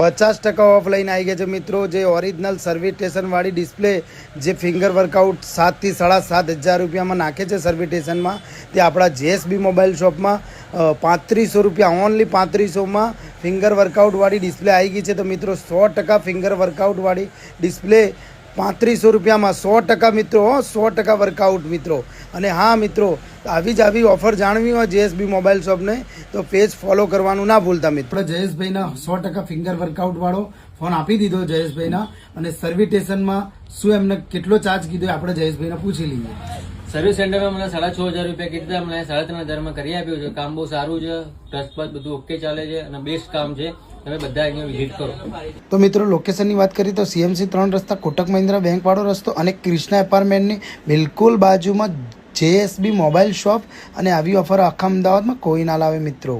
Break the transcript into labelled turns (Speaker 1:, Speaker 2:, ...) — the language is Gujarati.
Speaker 1: 50% ઓફ લઈને આવી ગયા છે મિત્રો। જે ઓરિજિનલ સર્વિસ સ્ટેશનવાળી ડિસ્પ્લે જે ફિંગર વર્કઆઉટ 7 થી 7,500 રૂપિયામાં નાખે છે સર્વિસ સ્ટેશનમાં, તે આપણા જેએસબી મોબાઈલ શોપમાં 3500 રૂપિયા, ઓનલી 3500માં ફિંગર વર્કઆઉટવાળી ડિસ્પ્લે આવી ગઈ છે। તો મિત્રો 100% ફિંગર વર્કઆઉટવાળી ડિસ્પ્લે 3500 રૂપિયામાં 100% મિત્રો, 100% વર્કઆઉટ મિત્રો। અને હા મિત્રો, આવી જ આવી ઓફર જાણવી હોય જેએસબી મોબાઈલ શોપને તો પેજ ફોલો કરવાનું ના ભૂલતા મિત્રો। જયેશભાઈના 100% ફિંગર વર્કઆઉટવાળો ફોન આપી દીધો જયેશભાઈના, અને સર્વિસ સ્ટેશનમાં શું એમને કેટલો ચાર્જ કીધો આપણે જયેશભાઈને પૂછી લઈએ।
Speaker 2: સર્વિસ સેન્ટરમાં મને 6,500 રૂપિયા કીધા, મને 3,500 કરી આપ્યું છે। કામ બહુ સારું છે, ટચપટ બધું ઓકે ચાલે છે અને બેસ્ટ કામ છે। તમે બધા અહીંયા વિઝિટ કરો।
Speaker 1: તો મિત્રો લોકેશનની વાત કરીએ તો CMC 3 રસ્તા, કોટક મહિન્દ્રા બેંક વાળો રસ્તો અને ક્રિષ્ના એપાર્ટમેન્ટની બિલકુલ બાજુમાં જેએસબી મોબાઈલ શોપ। અને આવી ઓફર આખા અમદાવાદમાં કોઈ ના લાવે મિત્રો।